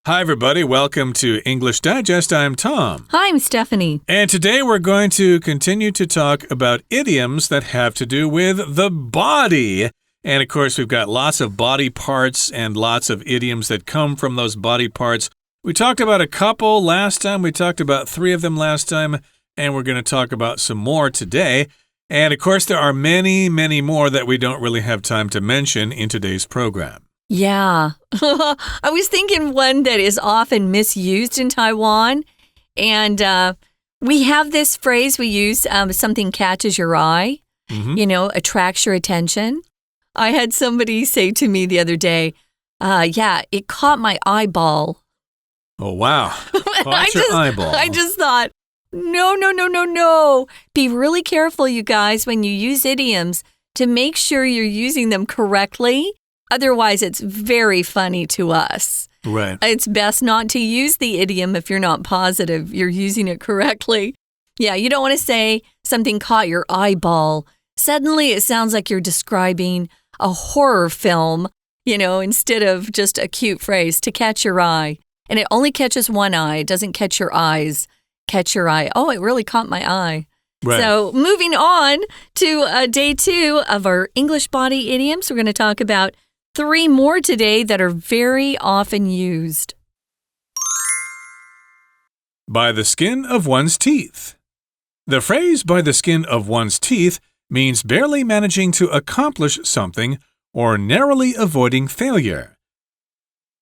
Hi, everybody. Welcome to English Digest. I'm Tom. Hi, I'm Stephanie. And today we're going to continue to talk about idioms that have to do with the body. And, of course, we've got lots of body parts and lots of idioms that come from those body parts. We talked about a couple last time. We talked about 3 of them last time. And we're going to talk about some more today. And, of course, there are many, many more that we don't really have time to mention in today's program. Yeah. I was thinking one that is often misused in Taiwan. And we have this phrase we use, something catches your eye, attracts your attention. I had somebody say to me the other day, it caught my eyeball. Oh, wow. Caught your eyeball. I just thought, no. Be really careful, you guys, when you use idioms to make sure you're using them correctly. Otherwise, it's very funny to us. Right. It's best not to use the idiom if you're not positive you're using it correctly. Yeah, you don't want to say something caught your eyeball. Suddenly, it sounds like you're describing a horror film, instead of just a cute phrase, to catch your eye. And it only catches one eye. It doesn't catch your eyes. Catch your eye. Oh, it really caught my eye. Right. So moving on to day 2 of our English body idioms, we're going to talk about 3 more today that are very often used. By the skin of one's teeth. The phrase by the skin of one's teeth means barely managing to accomplish something or narrowly avoiding failure.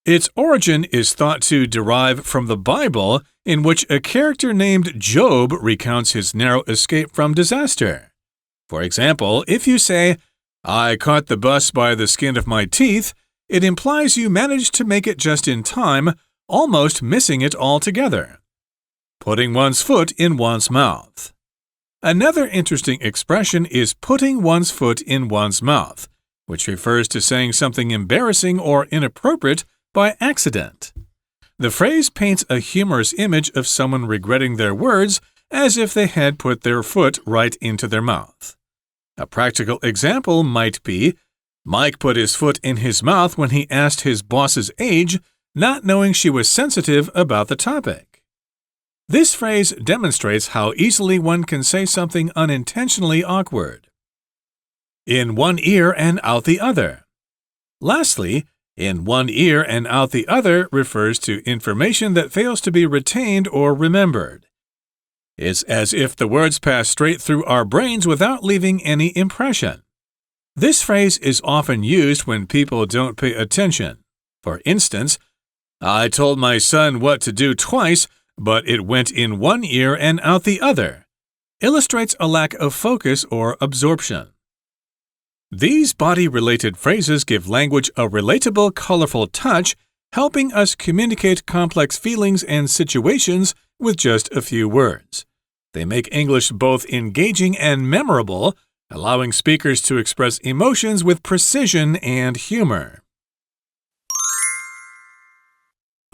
Its origin is thought to derive from the Bible, in which a character named Job recounts his narrow escape from disaster. For example, if you say, I caught the bus by the skin of my teeth, it implies you managed to make it just in time, almost missing it altogether. Putting one's foot in one's mouth. Another interesting expression is putting one's foot in one's mouth, which refers to saying something embarrassing or inappropriate by accident. The phrase paints a humorous image of someone regretting their words as if they had put their foot right into their mouth. A practical example might be, Mike put his foot in his mouth when he asked his boss's age, not knowing she was sensitive about the topic. This phrase demonstrates how easily one can say something unintentionally awkward. In one ear and out the other. Lastly, in one ear and out the other refers to information that fails to be retained or remembered. It's as if the words pass straight through our brains without leaving any impression. This phrase is often used when people don't pay attention. For instance, I told my son what to do twice, but it went in one ear and out the other. Illustrates a lack of focus or absorption. These body-related phrases give language a relatable, colorful touch, helping us communicate complex feelings and situations with just a few words. They make English both engaging and memorable, allowing speakers to express emotions with precision and humor.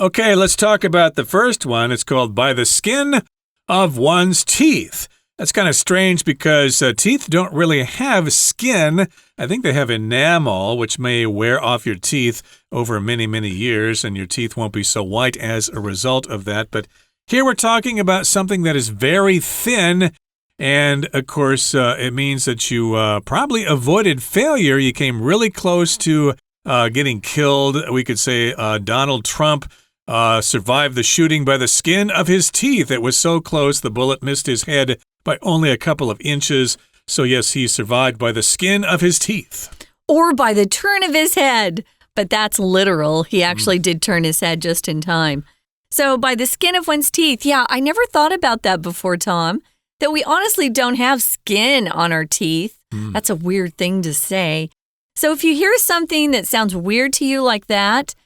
Okay, let's talk about the first one. It's called by the skin of one's teeth. That's kind of strange because teeth don't really have skin. I think they have enamel, which may wear off your teeth over many, many years, and your teeth won't be so white as a result of that. But here we're talking about something that is very thin, and of course, it means that you probably avoided failure. You came really close to getting killed. We could say Donald Trump survived the shooting by the skin of his teeth. It was so close, the bullet missed his head by only a couple of inches. So yes, he survived by the skin of his teeth. Or by the turn of his head. But that's literal. He actually did turn his head just in time. So by the skin of one's teeth, yeah, I never thought about that before, Tom, that we honestly don't have skin on our teeth. That's a weird thing to say. So if you hear something that sounds weird to you like that,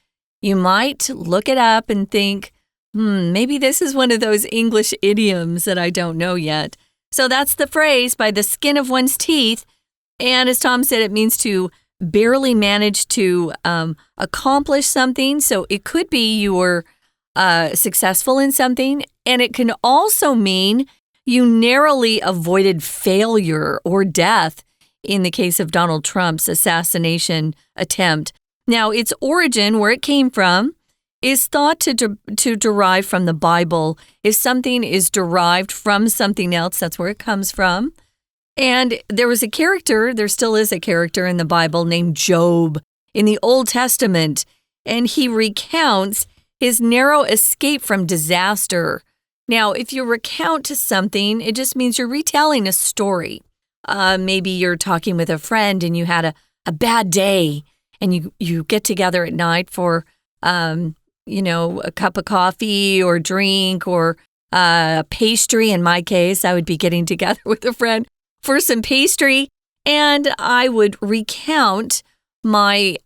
you might look it up and think, maybe this is one of those English idioms that I don't know yet. So that's the phrase, by the skin of one's teeth. And as Tom said, it means to barely manage to accomplish something. So it could be you were successful in something. And it can also mean you narrowly avoided failure or death in the case of Donald Trump's assassination attempt. Now, its origin, where it came from, is thought to derive from the Bible. If something is derived from something else, that's where it comes from. And there still is a character in the Bible named Job in the Old Testament, and he recounts his narrow escape from disaster. Now, if you recount something, it just means you're retelling a story. Maybe you're talking with a friend and you had a bad day, and you get together at night for a cup of coffee or drink or a pastry. In my case, I would be getting together with a friend for some pastry, and I would recount my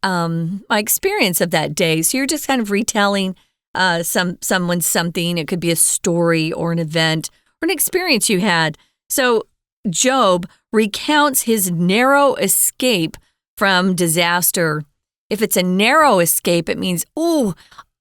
experience of that day. So you're just kind of retelling someone's something. It could be a story or an event or an experience you had. So Job recounts his narrow escape from disaster. If it's a narrow escape, it means,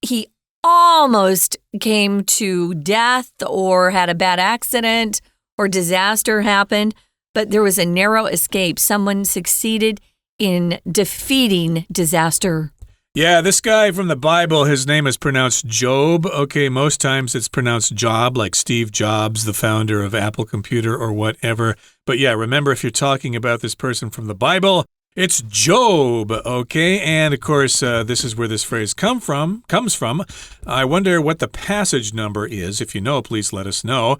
he almost came to death or had a bad accident or disaster happened, but there was a narrow escape. Someone succeeded in defeating disaster. Yeah, this guy from the Bible, his name is pronounced Job. Okay, most times it's pronounced Job, like Steve Jobs, the founder of Apple Computer or whatever. But yeah, remember, if you're talking about this person from the Bible, it's Job, okay? And of course, this is where this phrase comes from. I wonder what the passage number is. If you know, please let us know.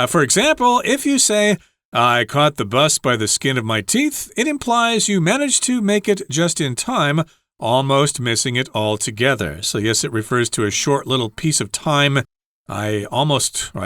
For example, if you say, I caught the bus by the skin of my teeth, it implies you managed to make it just in time, almost missing it altogether. So yes, it refers to a short little piece of time. I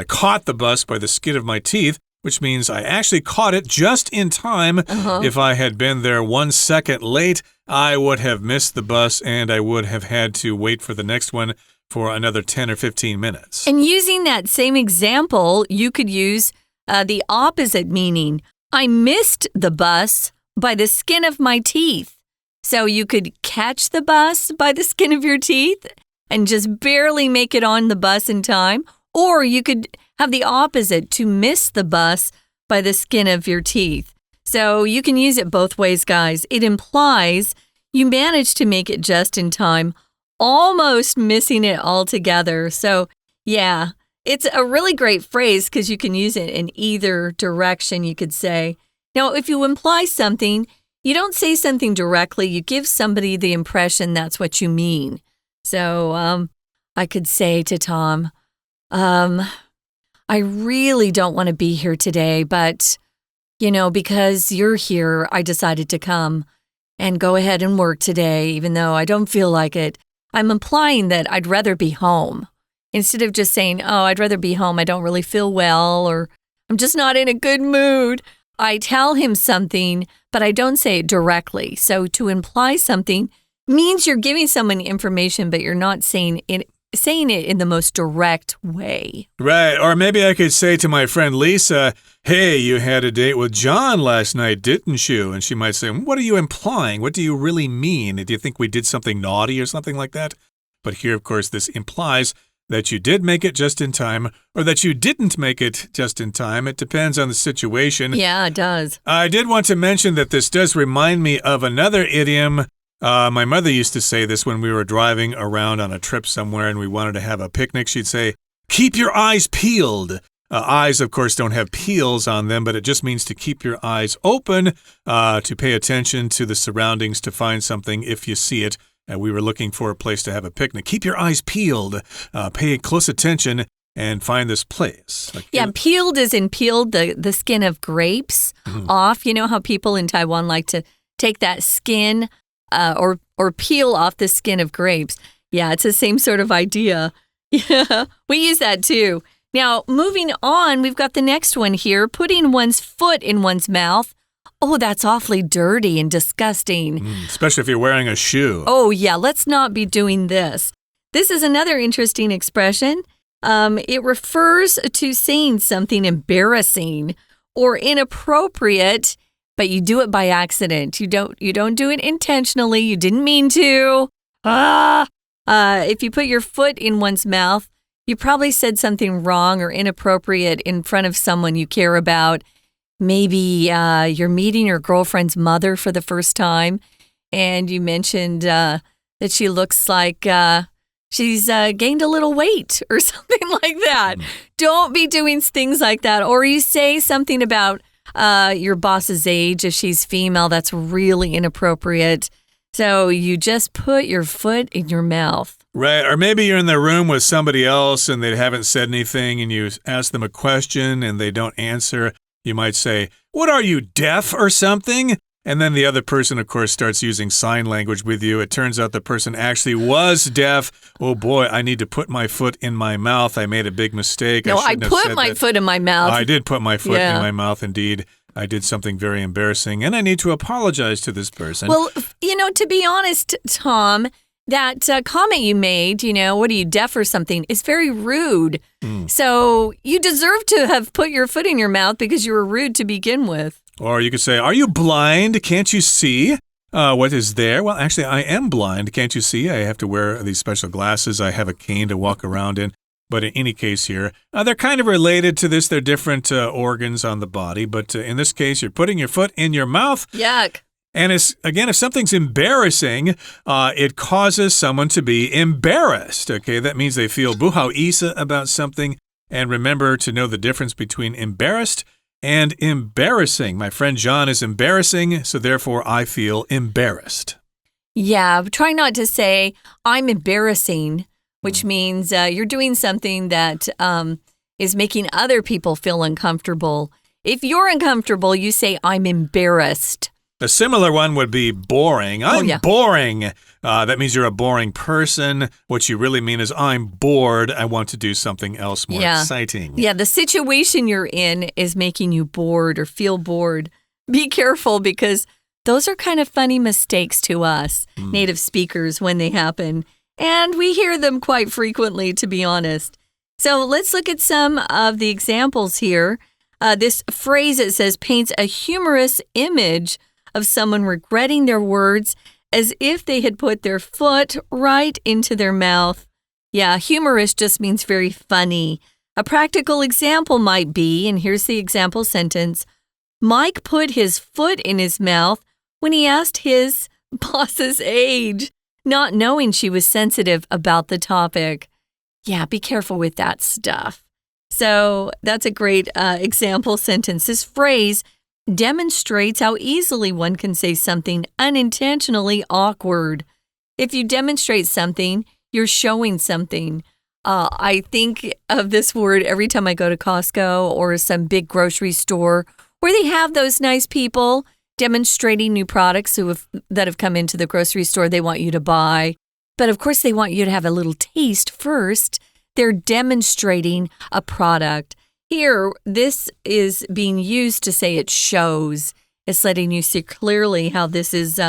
caught the bus by the skin of my teeth, which means I actually caught it just in time. If I had been there 1 second late, I would have missed the bus and I would have had to wait for the next one for another 10 or 15 minutes. And using that same example, you could use the opposite meaning. I missed the bus by the skin of my teeth. So you could catch the bus by the skin of your teeth and just barely make it on the bus in time. Or you could have the opposite, to miss the bus by the skin of your teeth. So you can use it both ways, guys. It implies you managed to make it just in time, almost missing it altogether. So yeah, it's a really great phrase because you can use it in either direction, you could say. Now, if you imply something, you don't say something directly. You give somebody the impression that's what you mean. So I could say to Tom, I really don't want to be here today, but, because you're here, I decided to come and go ahead and work today, even though I don't feel like it. I'm implying that I'd rather be home. Instead of just saying, I'd rather be home, I don't really feel well, or I'm just not in a good mood. I tell him something, but I don't say it directly. So to imply something means you're giving someone information, but you're not saying it in the most direct way. Right. Or maybe I could say to my friend Lisa, hey, you had a date with John last night, didn't you? And she might say, what are you implying? What do you really mean? Do you think we did something naughty or something like that? But here, of course, this implies that you did make it just in time or that you didn't make it just in time. It depends on the situation. Yeah, it does. I did want to mention that this does remind me of another idiom. My mother used to say this when we were driving around on a trip somewhere and we wanted to have a picnic. She'd say, keep your eyes peeled. Eyes, of course, don't have peels on them, but it just means to keep your eyes open, to pay attention to the surroundings, to find something if you see it. We were looking for a place to have a picnic. Keep your eyes peeled. Pay close attention and find this place. Peeled is in peeled the skin of grapes off. You know how people in Taiwan like to take that skin or peel off the skin of grapes. Yeah, it's the same sort of idea. Yeah, we use that too. Now, moving on, we've got the next one here. Putting one's foot in one's mouth. Oh, that's awfully dirty and disgusting. Especially if you're wearing a shoe. Oh, yeah, let's not be doing this. This is another interesting expression. It refers to saying something embarrassing or inappropriate, but you do it by accident. You don't do it intentionally. You didn't mean to. If you put your foot in one's mouth, you probably said something wrong or inappropriate in front of someone you care about. Maybe you're meeting your girlfriend's mother for the first time, and you mentioned that she looks like she's gained a little weight or something like that. Don't be doing things like that. Or you say something about your boss's age. If she's female, that's really inappropriate. So you just put your foot in your mouth. Right, or maybe you're in the room with somebody else and they haven't said anything and you ask them a question and they don't answer. You might say, "What are you, deaf or something?" And then the other person, of course, starts using sign language with you. It turns out the person actually was deaf. Oh, boy, I need to put my foot in my mouth. I made a big mistake. No, I put my foot in my mouth. I did put my foot in my mouth, indeed. I did something very embarrassing, and I need to apologize to this person. Well, to be honest, Tom, that comment you made, what are you, deaf or something, is very rude. So you deserve to have put your foot in your mouth because you were rude to begin with. Or you could say, "Are you blind? Can't you see what is there?" Well, actually, I am blind. Can't you see? I have to wear these special glasses. I have a cane to walk around in. But in any case here, they're kind of related to this. They're different organs on the body. But in this case, you're putting your foot in your mouth. Yuck. And if something's embarrassing, it causes someone to be embarrassed. Okay, that means they feel buhauisa about something. And remember to know the difference between embarrassed and embarrassing. My friend John is embarrassing, so therefore I feel embarrassed. Yeah, try not to say, "I'm embarrassing," which means you're doing something that is making other people feel uncomfortable. If you're uncomfortable, you say, "I'm embarrassed." A similar one would be boring. I'm boring. That means you're a boring person. What you really mean is, "I'm bored. I want to do something else more exciting." Yeah, the situation you're in is making you bored or feel bored. Be careful because those are kind of funny mistakes to us, native speakers, when they happen. And we hear them quite frequently, to be honest. So let's look at some of the examples here. This phrase, it says, paints a humorous image of someone regretting their words as if they had put their foot right into their mouth. Yeah, humorous just means very funny. A practical example might be, and here's the example sentence, Mike put his foot in his mouth when he asked his boss's age, not knowing she was sensitive about the topic. Yeah, be careful with that stuff. So that's a great example sentence. This phrase demonstrates how easily one can say something unintentionally awkward. If you demonstrate something, you're showing something. I think of this word every time I go to Costco or some big grocery store where they have those nice people demonstrating new products that have come into the grocery store they want you to buy. But of course, they want you to have a little taste first. They're demonstrating a product. Here, this is being used to say it shows. It's letting you see clearly how this is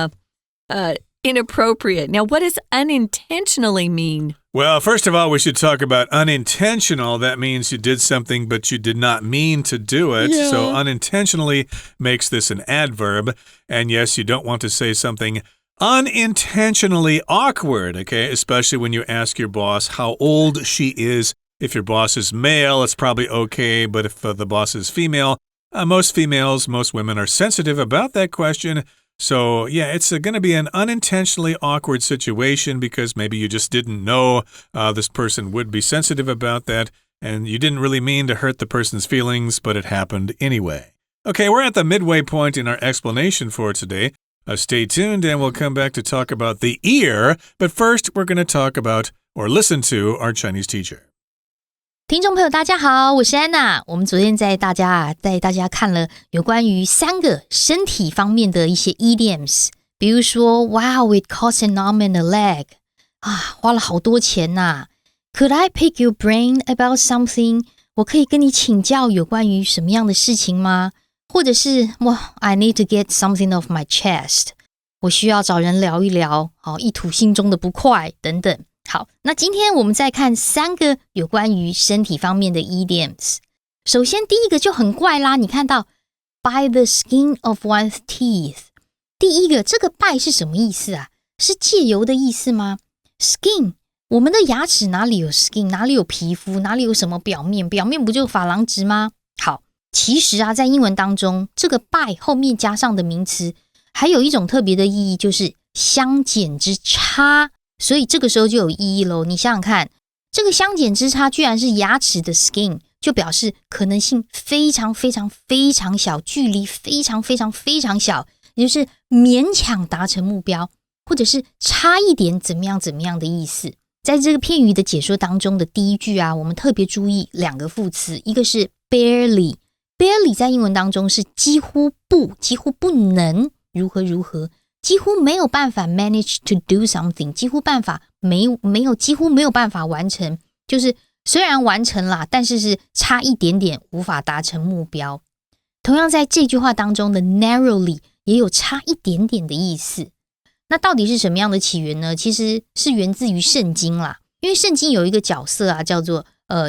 inappropriate. Now, what does unintentionally mean? Well, first of all, we should talk about unintentional. That means you did something, but you did not mean to do it. Yeah. So unintentionally makes this an adverb. And yes, you don't want to say something unintentionally awkward, okay? Especially when you ask your boss how old she is. If your boss is male, it's probably okay. But if the boss is female, most women are sensitive about that question. So, yeah, it's going to be an unintentionally awkward situation because maybe you just didn't know this person would be sensitive about that, and you didn't really mean to hurt the person's feelings, but it happened anyway. Okay, we're at the midway point in our explanation for today. Stay tuned, and we'll come back to talk about the ear. But first, we're going to talk about or listen to our Chinese teacher. 听众朋友大家好，我是安娜。我们昨天带大家看了有关于3个身体方面的一些 idioms， 比如说 Wow, it costs an arm and a leg 花了好多钱呐。Could I pick your brain about something？ 我可以跟你请教有关于什么样的事情吗？或者是I need to get something off my chest， 我需要找人聊一聊，一吐心中的不快等等。好，那今天我们再看3个有关于身体方面的 idioms。 首先第一个就很怪啦，你看到 by the skin of one's teeth， 第一个这个 by 是什么意思啊？是借由的意思吗？ skin， 我们的牙齿哪里有 skin， 哪里有皮肤，哪里有什么表面，表面不就珐琅质吗？好，其实在英文当中这个 by 后面加上的名词还有一种特别的意义，就是相减之差，所以这个时候就有意义咯。你想想看，这个相减之差居然是牙齿的 skin， 就表示可能性非常非常非常小，距离非常非常非常小，也就是勉强达成目标，或者是差一点怎么样怎么样的意思。在这个片语的解说当中的第一句啊，我们特别注意两个副词，一个是 barely， barely 在英文当中是几乎不能如何如何，几乎没有办法 manage to do something， 几乎没有办法完成，就是虽然完成啦，但是是差一点点无法达成目标。同样在这句话当中的 narrowly 也有差一点点的意思。那到底是什么样的起源呢？其实是源自于圣经啦，因为圣经有一个角色啊，叫做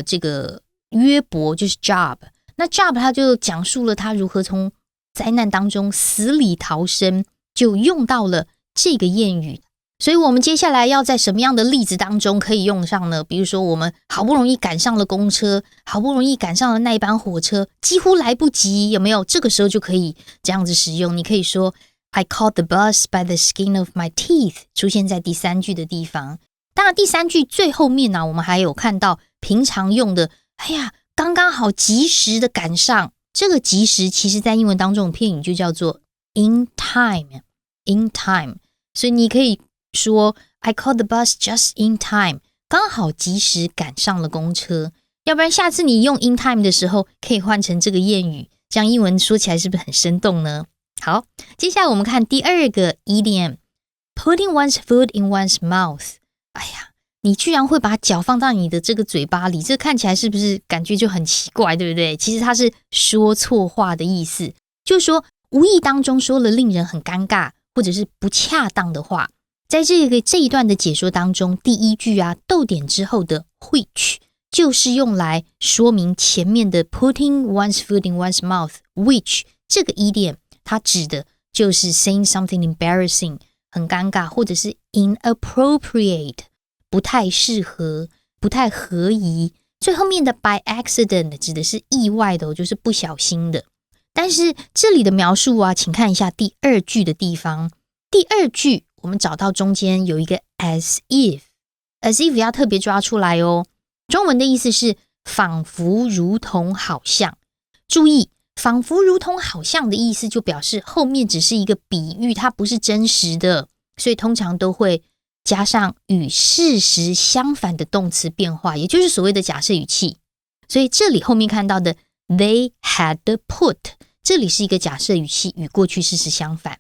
这个约伯，就是 Job。那 Job 他就讲述了他如何从灾难当中死里逃生，就用到了这个谚语。所以我们接下来要在什么样的例子当中可以用上呢？比如说我们好不容易赶上了公车，好不容易赶上了那一班火车，几乎来不及，有没有？这个时候就可以这样子使用。你可以说I caught the bus by the skin of my teeth， 出现在第三句的地方。当然第三句最后面呢，我们还有看到平常用的刚刚好及时的赶上，这个及时其实在英文当中的片语就叫做 in time。 所以你可以说 I caught the bus just in time， 刚好及时赶上了公车。要不然下次你用 in time 的时候可以换成这个谚语，这样英文说起来是不是很生动呢？好，接下来我们看第二个 idiom， putting one's foot in one's mouth。 你居然会把脚放到你的这个嘴巴里，这看起来是不是感觉就很奇怪，对不对？其实它是说错话的意思，就是说无意当中说了令人很尴尬或者是不恰当的话。在这一段的解说当中，第一句啊，逗点之后的 which 就是用来说明前面的 putting one's foot in one's mouth， which 这个 idiom它指的就是 saying something embarrassing， 很尴尬，或者是 inappropriate， 不太适合，不太合宜。最后面的 by accident 指的是意外的，就是不小心的。但是这里的描述啊，请看一下第二句的地方。第二句我们找到中间有一个 as if 要特别抓出来哦。中文的意思是仿佛如同好像。注意，仿佛如同好像的意思就表示后面只是一个比喻，它不是真实的，所以通常都会加上与事实相反的动词变化，也就是所谓的假设语气。所以这里后面看到的 they had put， 这里是一个假设语气，与过去事实相反。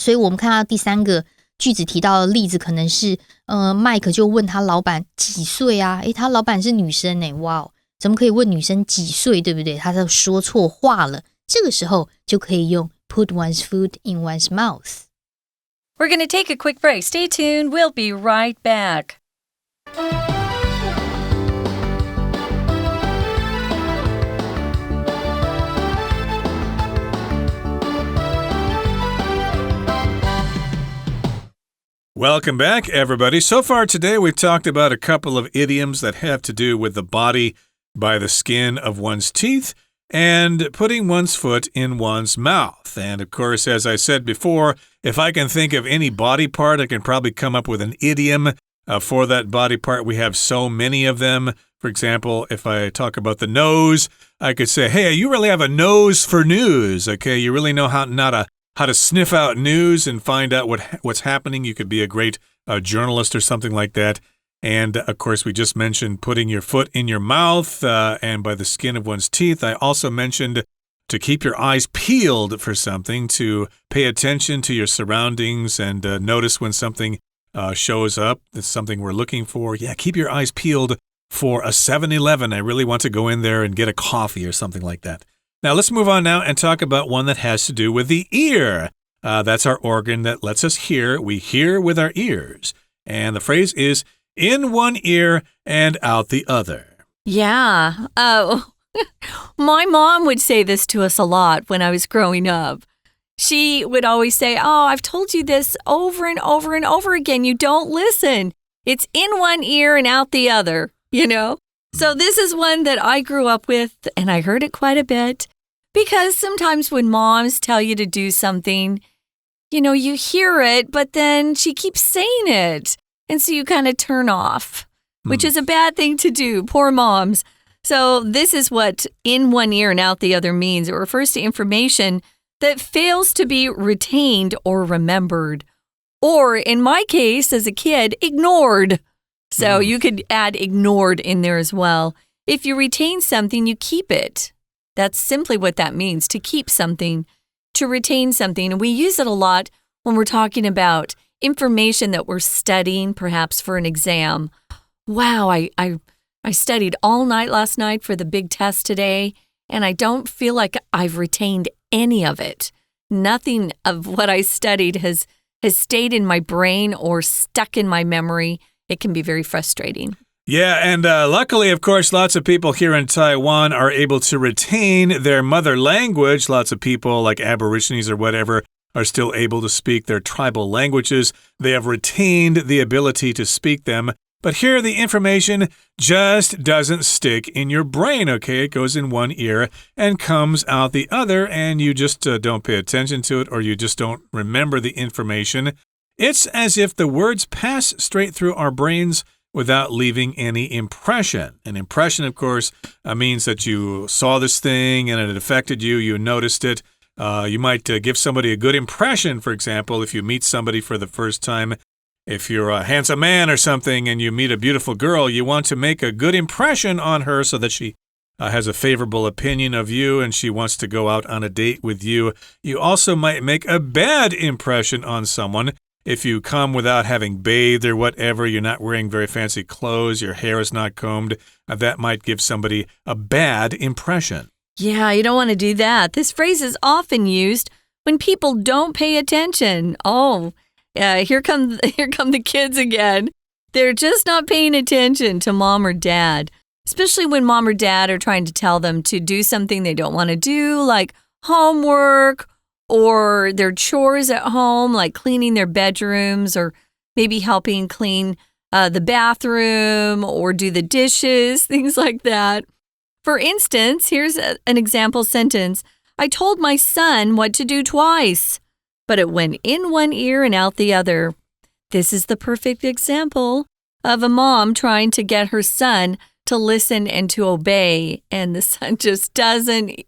所以我们看到第三个句子提到的例子可能是麦克就问他老板几岁啊？他老板是女生耶，哇，怎么可以问女生几岁，对不对？他就说错话了。这个时候就可以用 put one's foot in one's mouth。 We're going to take a quick break. Stay tuned. We'll be right back. Welcome back, everybody. So far today, we've talked about a couple of idioms that have to do with the body by the skin of one's teeth and putting one's foot in one's mouth. And of course, as I said before, if I can think of any body part, I can probably come up with an idiom for that body part. We have so many of them. For example, if I talk about the nose, I could say, hey, you really have a nose for news. Okay, you really know how to sniff out news and find out what's happening. You could be a great journalist or something like that. And, of course, we just mentioned putting your foot in your mouth and by the skin of one's teeth. I also mentioned to keep your eyes peeled for something, to pay attention to your surroundings and notice when something shows up. That's something we're looking for. Yeah, keep your eyes peeled for a 7-Eleven. I really want to go in there and get a coffee or something like that. Now, let's move on now and talk about one that has to do with the ear. That's our organ that lets us hear. We hear with our ears. And the phrase is in one ear and out the other. Yeah. My mom would say this to us a lot when I was growing up. She would always say, I've told you this over and over and over again. You don't listen. It's in one ear and out the other, you know? So this is one that I grew up with, and I heard it quite a bit. Because sometimes when moms tell you to do something, you know, you hear it, but then she keeps saying it. And so you kind of turn off, which is a bad thing to do. Poor moms. So this is what in one ear and out the other means. It refers to information that fails to be retained or remembered. Or in my case, as a kid, ignored. So you could add ignored in there as well. If you retain something, you keep it. That's simply what that means, to keep something, to retain something. And we use it a lot when we're talking about information that we're studying, perhaps for an exam. Wow, I studied all night last night for the big test today, and I don't feel like I've retained any of it. Nothing of what I studied has stayed in my brain or stuck in my memory. It can be very frustrating. Yeah, and luckily, of course, lots of people here in Taiwan are able to retain their mother language. Lots of people, like Aborigines or whatever, are still able to speak their tribal languages. They have retained the ability to speak them. But here, the information just doesn't stick in your brain, okay? It goes in one ear and comes out the other, and you just don't pay attention to it, or you just don't remember the information. It's as if the words pass straight through our brains without leaving any impression. An impression, of course, means that you saw this thing and it affected you, you noticed it. You might give somebody a good impression, for example, if you meet somebody for the first time. If you're a handsome man or something and you meet a beautiful girl, you want to make a good impression on her so that she has a favorable opinion of you and she wants to go out on a date with you. You also might make a bad impression on someone. If you come without having bathed or whatever, you're not wearing very fancy clothes, your hair is not combed, that might give somebody a bad impression. Yeah, you don't want to do that. This phrase is often used when people don't pay attention. Oh, here come the kids again. They're just not paying attention to mom or dad, especially when mom or dad are trying to tell them to do something they don't want to do, like homework, or their chores at home, like cleaning their bedrooms, or maybe helping clean the bathroom or do the dishes, things like that. For instance, here's an example sentence. I told my son what to do twice, but it went in one ear and out the other. This is the perfect example of a mom trying to get her son to listen and to obey, and the son just doesn't.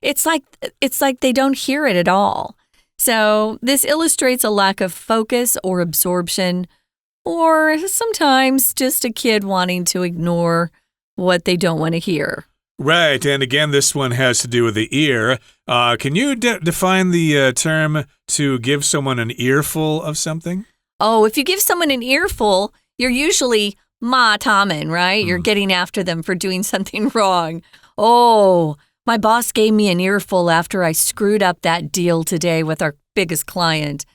It's like they don't hear it at all. So this illustrates a lack of focus or absorption, or sometimes just a kid wanting to ignore what they don't want to hear. Right, and again, this one has to do with the ear. Can you define the term to give someone an earful of something? Oh, if you give someone an earful, you're usually ma tamen, right? You're getting after them for doing something wrong. Oh, my boss gave me an earful after I screwed up that deal today with our biggest client.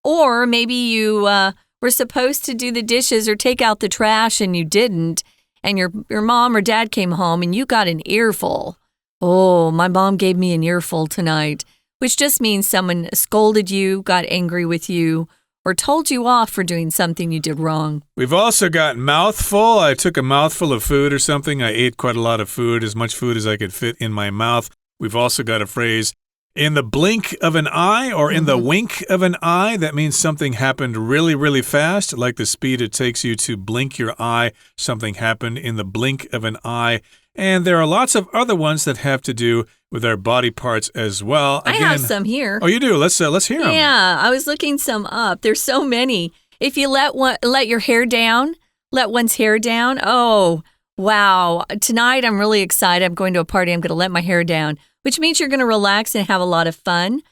Or maybe you were supposed to do the dishes or take out the trash and you didn't, and your mom or dad came home and you got an earful. Oh, my mom gave me an earful tonight, which just means someone scolded you, got angry with you, or told you off for doing something you did wrong. We've also got mouthful. I took a mouthful of food or something. I ate quite a lot of food, as much food as I could fit in my mouth. We've also got a phrase, in the blink of an eye or in the wink of an eye. That means something happened really, really fast, like the speed it takes you to blink your eye. Something happened in the blink of an eye. And there are lots of other ones that have to do with our body parts as well. Again, I have some here. Oh, you do? Let's hear them. Yeah, I was looking some up. There's so many. If you let your hair down, let one's hair down. Oh, wow. Tonight I'm really excited. I'm going to a party. I'm going to let my hair down, which means you're going to relax and have a lot of fun.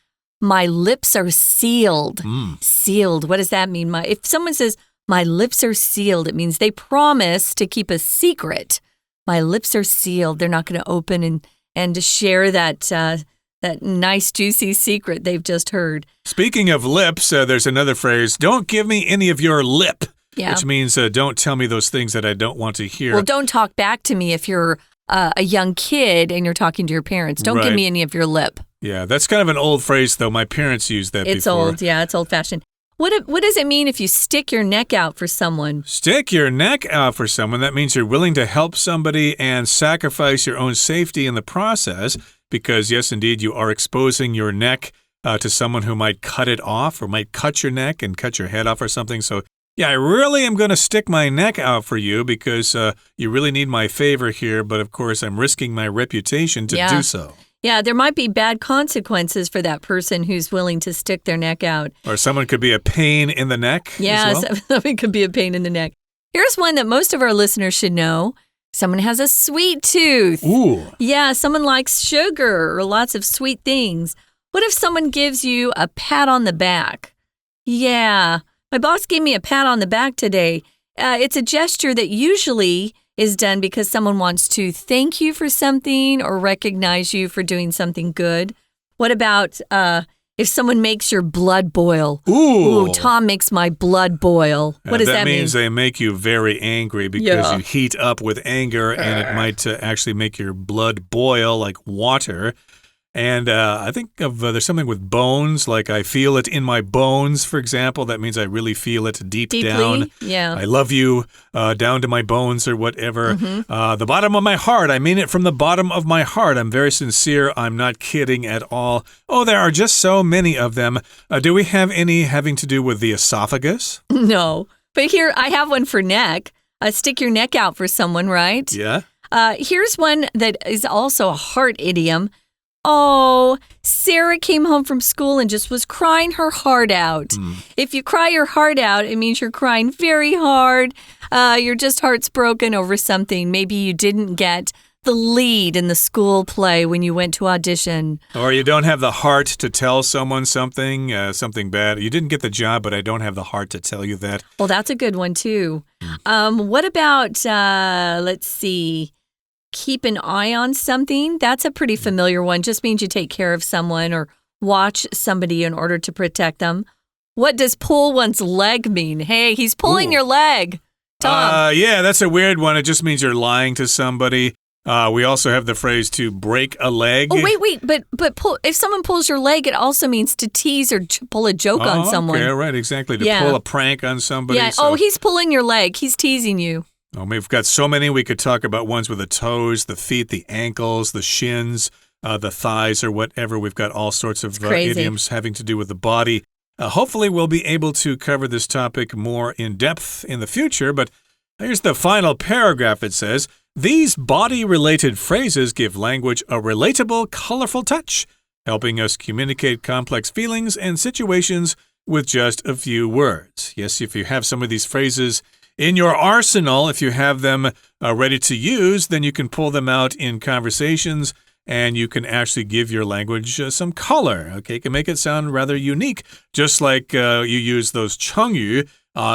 My lips are sealed. Sealed. What does that mean? If someone says, my lips are sealed, it means they promise to keep a secret. My lips are sealed. They're not going to open and to share that nice, juicy secret they've just heard. Speaking of lips, there's another phrase, don't give me any of your lip, which means don't tell me those things that I don't want to hear. Well, don't talk back to me if you're a young kid and you're talking to your parents. Don't give me any of your lip. Yeah, that's kind of an old phrase, though. My parents used that before. It's old. Yeah, it's old-fashioned. What does it mean if you stick your neck out for someone? Stick your neck out for someone. That means you're willing to help somebody and sacrifice your own safety in the process because, yes, indeed, you are exposing your neck to someone who might cut it off or might cut your neck and cut your head off or something. So Yeah, I really am going to stick my neck out for you because you really need my favor here, but of course I'm risking my reputation to do so. Yeah, there might be bad consequences for that person who's willing to stick their neck out. Or someone could be a pain in the neck Yeah, as well. Someone could be a pain in the neck. Here's one that most of our listeners should know. Someone has a sweet tooth. Ooh. Yeah, someone likes sugar or lots of sweet things. What if someone gives you a pat on the back? Yeah, my boss gave me a pat on the back today. It's a gesture that usually is done because someone wants to thank you for something or recognize you for doing something good. What about if someone makes your blood boil? Ooh, Tom makes my blood boil. What does that mean? That means they make you very angry because you heat up with anger and it might actually make your blood boil like water. And I think there's something with bones, like I feel it in my bones, for example. That means I really feel it deeply down. Yeah. I love you down to my bones or whatever. The bottom of my heart, I mean it from the bottom of my heart. I'm very sincere. I'm not kidding at all. Oh, there are just so many of them. Do we have any having to do with the esophagus? No. But here, I have one for neck. Stick your neck out for someone, right? Yeah. Here's one that is also a heart idiom. Oh, Sarah came home from school and just was crying her heart out. If you cry your heart out, it means you're crying very hard. Your just heart's broken over something. Maybe you didn't get the lead in the school play when you went to audition. Or you don't have the heart to tell someone something bad. You didn't get the job, but I don't have the heart to tell you that. Well, that's a good one, too. What about, let's see, keep an eye on something? That's a pretty familiar one. Just means you take care of someone or watch somebody in order to protect them. What does pull one's leg mean? Hey, he's pulling your leg. Tom. Yeah, that's a weird one. It just means you're lying to somebody. We also have the phrase to break a leg. Oh, wait. But pull, if someone pulls your leg, it also means to tease or pull a joke on someone. Okay, right, exactly. To pull a prank on somebody. Yeah. So. Oh, he's pulling your leg. He's teasing you. Oh, we've got so many. We could talk about ones with the toes, the feet, the ankles, the shins, the thighs, or whatever. We've got all sorts of idioms having to do with the body. Hopefully, we'll be able to cover this topic more in depth in the future. But here's the final paragraph. It says, these body-related phrases give language a relatable, colorful touch, helping us communicate complex feelings and situations with just a few words. Yes, if you have some of these phrases in your arsenal, if you have them ready to use, then you can pull them out in conversations and you can actually give your language some color. Okay, you can make it sound rather unique, just like you use those 成语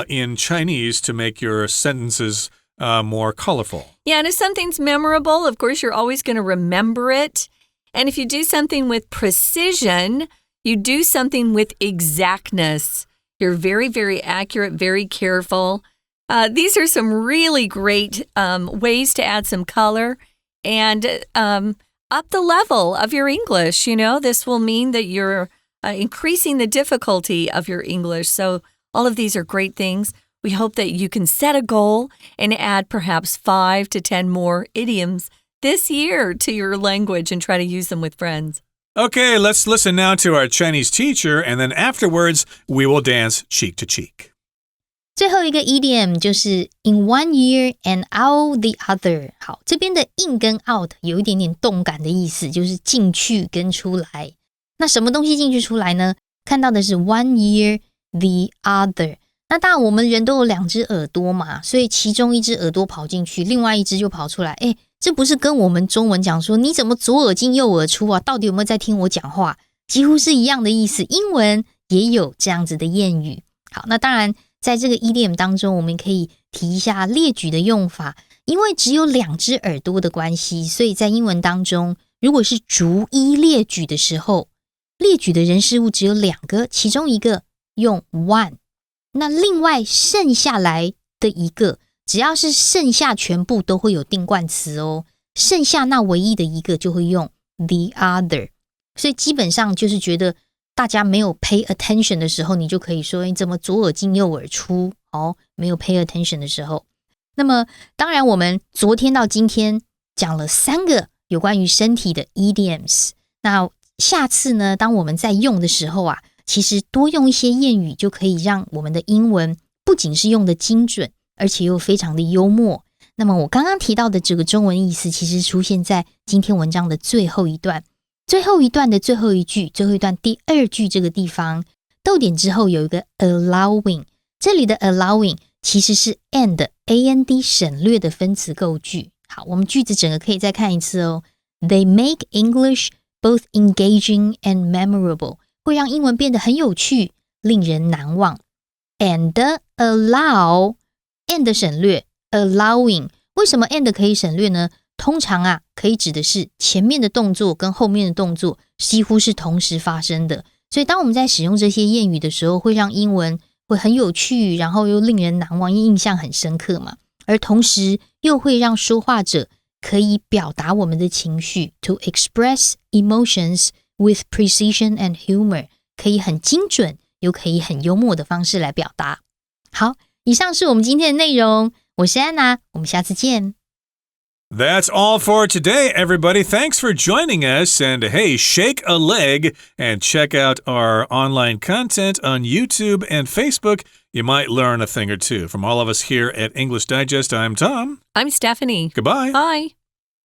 in Chinese to make your sentences more colorful. Yeah, and if something's memorable, of course, you're always going to remember it. And if you do something with precision, you do something with exactness. You're very, very accurate, very careful. These are some really great ways to add some color and up the level of your English. You know, this will mean that you're increasing the difficulty of your English. So all of these are great things. We hope that you can set a goal and add perhaps 5 to 10 more idioms this year to your language and try to use them with friends. Okay, let's listen now to our Chinese teacher, and then afterwards, we will dance cheek to cheek. 最后一个 idiom 就是 in one ear and out the other。 好，这边的 in 跟 out 有一点点动感的意思，就是进去跟出来。那什么东西进去出来呢？看到的是 one ear the other。 那当然我们人都有两只耳朵嘛，所以其中一只耳朵跑进去，另外一只就跑出来。这不是跟我们中文讲说你怎么左耳进右耳出啊？到底有没有在听我讲话？几乎是一样的意思。英文也有这样子的谚语。好，那当然在这个 idiom 当中，我们可以提一下列举的用法。因为只有两只耳朵的关系，所以在英文当中，如果是逐一列举的时候，列举的人事物只有两个，其中一个用 one， 那另外剩下来的一个，只要是剩下全部都会有定冠词哦，剩下那唯一的一个就会用 the other。 所以基本上就是觉得大家没有 pay attention 的时候，你就可以说你怎么左耳进右耳出，没有 pay attention 的时候。那么当然我们昨天到今天讲了3个有关于身体的 idioms， 那下次呢，当我们在用的时候啊，其实多用一些谚语就可以让我们的英文不不仅是用的精准，而且又非常的幽默。那么我刚刚提到的这个中文意思，其实出现在今天文章的最后一段。最后一段的最后一句，最后一段第二句这个地方，逗点之后有一个 allowing， 这里的 allowing 其实是 and 省略的分词构句。好，我们句子整个可以再看一次哦。They make English both engaging and memorable， 会让英文变得很有趣，令人难忘。And allow and 省略 allowing， 为什么 and 可以省略呢？通常可以指的是前面的动作跟后面的动作几乎是同时发生的，所以当我们在使用这些谚语的时候，会让英文会很有趣，然后又令人难忘，印象很深刻嘛。而同时又会让说话者可以表达我们的情绪 to express emotions with precision and humor， 可以很精准又可以很幽默的方式来表达。好，以上是我们今天的内容，我是安娜，我们下次见。That's all for today, everybody. Thanks for joining us. And hey, shake a leg and check out our online content on YouTube and Facebook. You might learn a thing or two. From all of us here at English Digest, I'm Tom. I'm Stephanie. Goodbye. Bye.